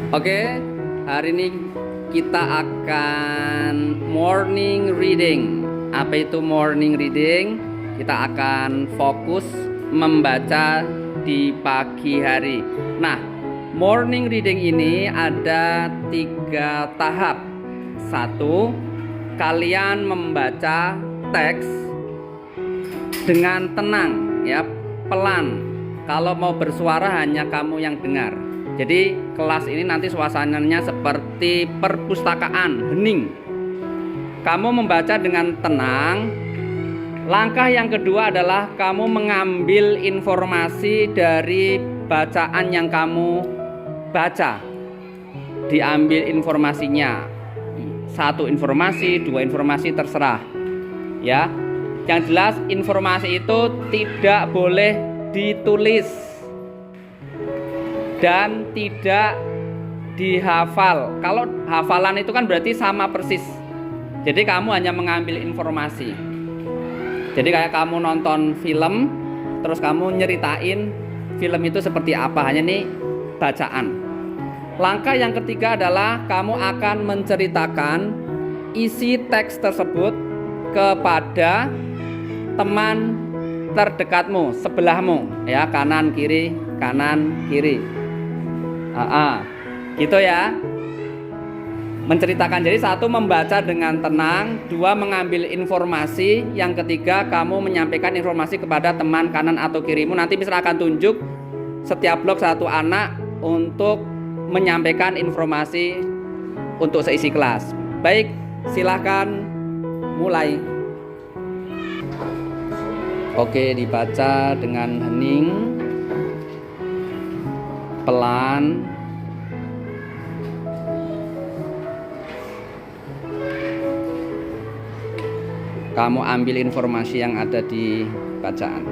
Oke, hari ini kita akan morning reading. Apa itu morning reading? Kita akan fokus membaca di pagi hari. Nah, morning reading ini ada 3 tahap. 1, kalian membaca teks dengan tenang, ya, pelan. Kalau mau bersuara hanya kamu yang dengar. Jadi kelas ini nanti suasananya seperti perpustakaan, hening. Kamu membaca dengan tenang. Langkah yang kedua adalah kamu mengambil informasi dari bacaan yang kamu baca. Diambil informasinya. 1 informasi, 2 informasi, terserah. Ya. Yang jelas informasi itu tidak boleh ditulis dan tidak dihafal. Kalau hafalan itu kan berarti sama persis. Jadi kamu hanya mengambil informasi. Jadi kayak kamu nonton film, terus kamu nyeritain film itu seperti apa. Hanya nih bacaan. Langkah yang ketiga adalah kamu akan menceritakan isi teks tersebut kepada teman terdekatmu, sebelahmu, ya, kanan kiri, kanan kiri. Gitu ya. Menceritakan. Jadi 1 membaca dengan tenang, 2 mengambil informasi, yang ketiga kamu menyampaikan informasi kepada teman kanan atau kirimu. Nanti misalnya akan tunjuk setiap blok 1 anak untuk menyampaikan informasi untuk seisi kelas. Baik, silahkan mulai. Oke, dibaca dengan hening, pelan. Kamu ambil informasi yang ada di bacaan.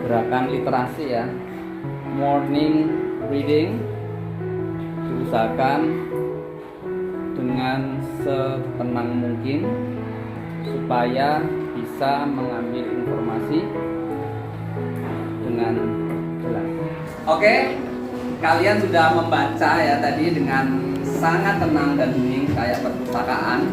Gerakan literasi, ya, morning reading, diusahakan dengan setenang mungkin supaya bisa mengambil informasi dengan jelas. Oke, kalian sudah membaca ya tadi dengan sangat tenang dan hening kayak perpustakaan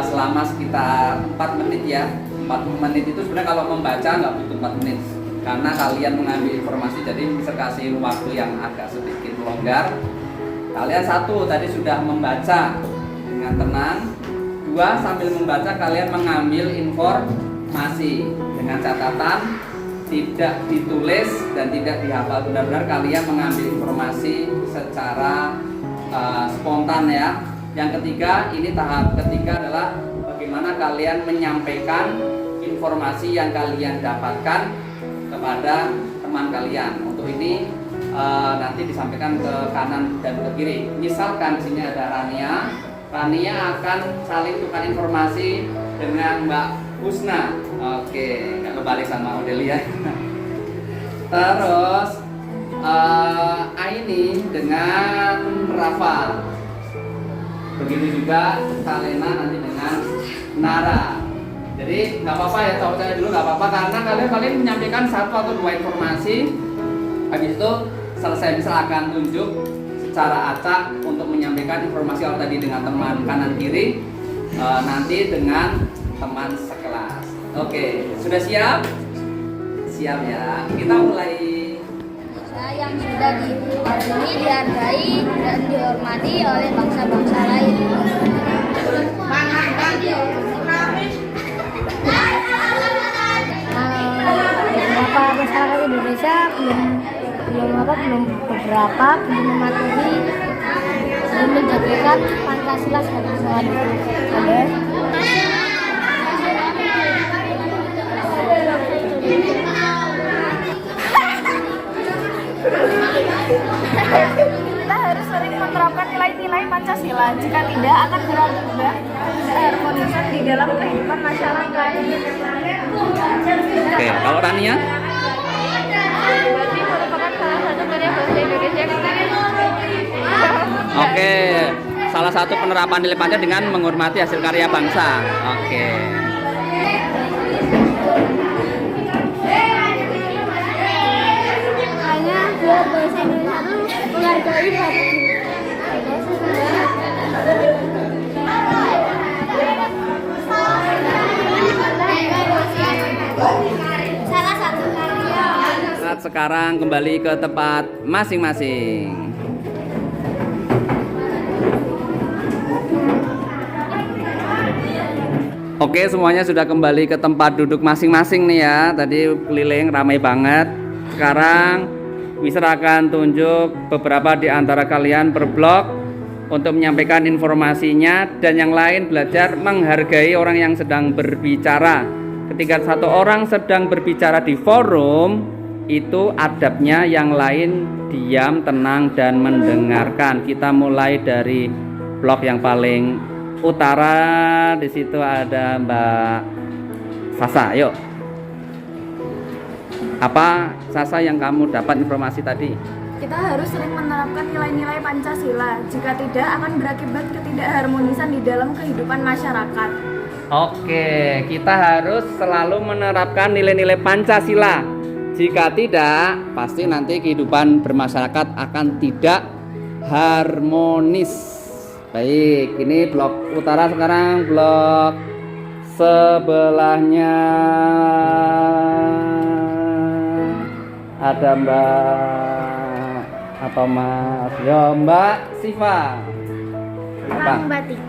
selama sekitar 4 menit ya. 4 menit itu sebenarnya kalau membaca nggak butuh 4 menit karena kalian mengambil informasi, jadi bisa kasih waktu yang agak sedikit longgar. Kalian 1 tadi sudah membaca dengan tenang, 2 sambil membaca kalian mengambil masih dengan catatan tidak ditulis dan tidak dihafal, benar-benar kalian mengambil informasi secara spontan ya. Yang ketiga, ini tahap ketiga adalah bagaimana kalian menyampaikan informasi yang kalian dapatkan kepada teman kalian. Untuk ini nanti disampaikan ke kanan dan ke kiri. Misalkan di sini ada Rania. Rania akan saling tukar informasi dengan Mbak Husna. Oke, nggak kebalik sama Odelia. Terus Aini dengan Rafa. Begitu juga Salena nanti dengan Nara. Jadi nggak apa-apa ya, tahu saya dulu nggak apa-apa karena kalian menyampaikan satu atau dua informasi. Habis itu selesai bisa akan tunjuk secara acak untuk menyampaikan informasi kalau tadi dengan teman kanan kiri, nanti dengan teman sekelas. Oke, sudah siap? Siap ya. Kita mulai. Yang sudah diakui, dihargai, dan dihormati oleh bangsa-bangsa lain. Beberapa masyarakat Indonesia belum mematuhi, belum menjadikan Pancasila sebagai pesawat hidup. Kita harus sering menerapkan nilai-nilai Pancasila. Jika tidak, akan berakibat keharmonisan di dalam kehidupan masyarakat. Oke, kalau Rania? Berarti merupakan salah satu karya bahasa Indonesia. Oke, salah satu penerapan nilai Pancasila dengan menghormati hasil karya bangsa. Oke. Hanya biar bahasa Indonesia itu menghargai hati. Salah satu karya. Saat sekarang kembali ke tempat masing-masing. Oke, semuanya sudah kembali ke tempat duduk masing-masing nih ya. Tadi keliling ramai banget. Sekarang Mister akan tunjuk beberapa di antara kalian per blok untuk menyampaikan informasinya, dan yang lain belajar menghargai orang yang sedang berbicara. Ketika satu orang sedang berbicara di forum, itu adabnya yang lain diam, tenang, dan mendengarkan. Kita mulai dari blok yang paling utara. Di situ ada Mbak Sasa. Yuk. Apa Sasa yang kamu dapat informasi tadi? Kita harus sering menerapkan nilai-nilai Pancasila. Jika tidak, akan berakibat ketidakharmonisan di dalam kehidupan masyarakat. Oke, kita harus selalu menerapkan nilai-nilai Pancasila. Jika tidak, pasti nanti kehidupan bermasyarakat akan tidak harmonis. Baik, ini blok utara, sekarang blok sebelahnya ada Mbak atau Mas? Yo, Mbak Siva. Tentang batik.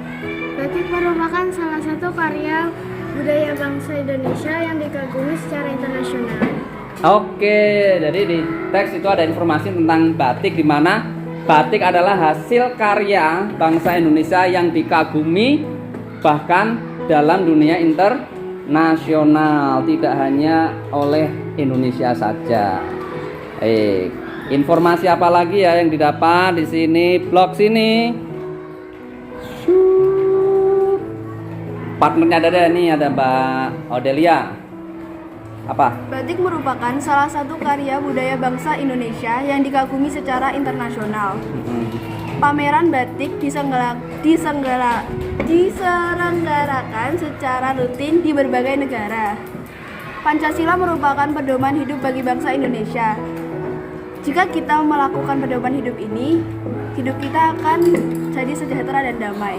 Batik merupakan salah satu karya budaya bangsa Indonesia yang dikagumi secara internasional. Oke, jadi di teks itu ada informasi tentang batik, di mana batik adalah hasil karya bangsa Indonesia yang dikagumi bahkan dalam dunia internasional, tidak hanya oleh Indonesia saja. Informasi apa lagi ya yang didapat di sini? Blog sini. Partnernya ada nih, ada Mbak Odelia. Apa? Batik merupakan salah satu karya budaya bangsa Indonesia yang dikagumi secara internasional. Pameran batik diselenggarakan secara rutin di berbagai negara. Pancasila merupakan pedoman hidup bagi bangsa Indonesia. Jika kita melakukan pedoman hidup ini, hidup kita akan jadi sejahtera dan damai.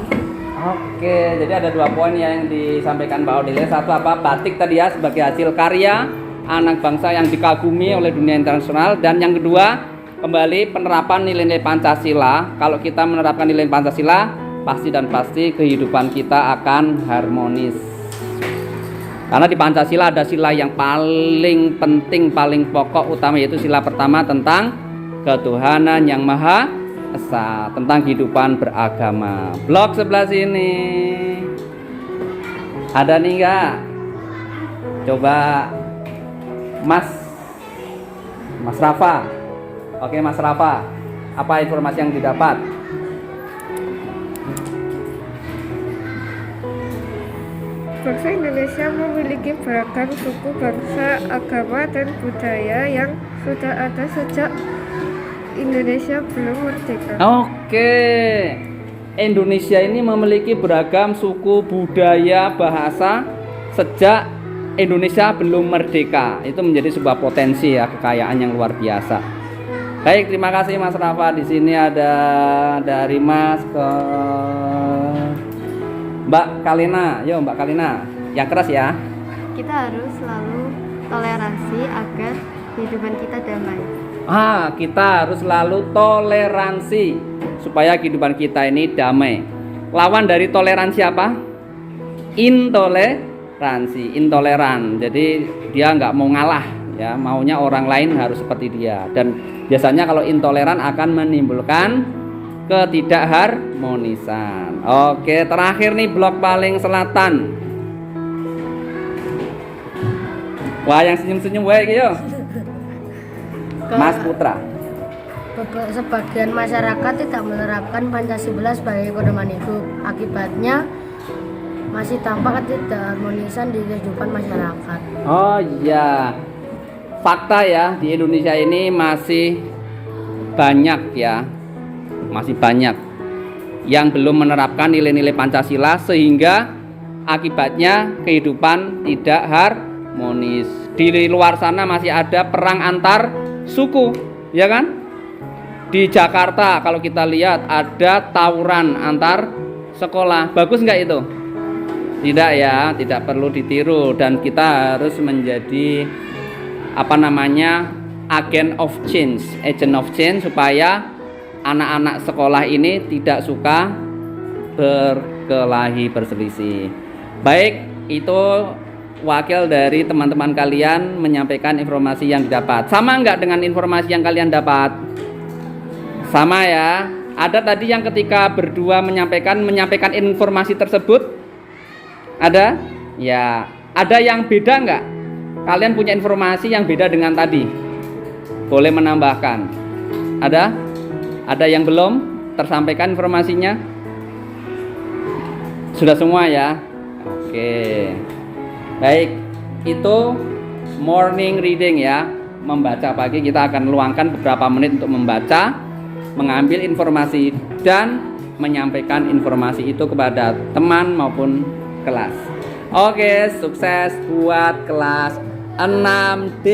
Oke, jadi ada 2 poin yang disampaikan Mbak Odelia. Satu, apa? Batik tadi ya, sebagai hasil karya anak bangsa yang dikagumi oleh dunia internasional. Dan yang kedua, kembali penerapan nilai-nilai Pancasila. Kalau kita menerapkan nilai Pancasila, pasti dan pasti kehidupan kita akan harmonis. Karena di Pancasila ada sila yang paling penting, paling pokok, utama, yaitu sila pertama tentang ketuhanan yang Maha Esa, tentang kehidupan beragama. Blok sebelah sini ada nih enggak? Coba Mas Rafa. Oke, Mas Rafa, apa informasi yang didapat? Bangsa Indonesia memiliki beragam suku, bangsa, agama, dan budaya yang sudah ada sejak Indonesia belum merdeka. Oke, Indonesia ini memiliki beragam suku, budaya, bahasa sejak Indonesia belum merdeka. Itu menjadi sebuah potensi ya, kekayaan yang luar biasa. Baik, terima kasih Mas Rafa. Di sini ada dari Mas ke Mbak Kalina. Yo Mbak Kalina, yang keras ya. Kita harus selalu toleransi agar kehidupan kita damai. Kita harus selalu toleransi supaya kehidupan kita ini damai. Lawan dari toleransi apa? Intoleransi, intoleran. Jadi dia nggak mau ngalah, ya, maunya orang lain harus seperti dia. Dan biasanya kalau intoleran akan menimbulkan ketidakharmonisan. Oke, terakhir nih blok paling selatan. Wah, yang senyum-senyum baik yo. Mas Putra. Sebagian masyarakat tidak menerapkan Pancasila sebagai pedoman hidup. Akibatnya masih tampak ketidakharmonisan di kehidupan masyarakat. Oh iya, fakta ya, di Indonesia ini masih banyak ya, masih banyak yang belum menerapkan nilai-nilai Pancasila, sehingga akibatnya kehidupan tidak harmonis. Di luar sana masih ada perang antar suku, ya kan? Di Jakarta kalau kita lihat ada tawuran antar sekolah. Bagus nggak itu? Tidak ya, tidak perlu ditiru, dan kita harus menjadi agent of change supaya anak-anak sekolah ini tidak suka berkelahi, berselisih. Baik, itu wakil dari teman-teman kalian menyampaikan informasi yang didapat. Sama nggak dengan informasi yang kalian dapat? Sama ya. Ada tadi yang ketika berdua menyampaikan informasi tersebut? Ada? Ya. Ada yang beda nggak? Kalian punya informasi yang beda dengan tadi? Boleh menambahkan. Ada? Ada yang belum tersampaikan informasinya? Sudah semua ya? Oke. Baik, itu morning reading ya. Membaca pagi, kita akan luangkan beberapa menit untuk membaca, mengambil informasi, dan menyampaikan informasi itu kepada teman maupun kelas. Oke, sukses buat kelas 6D.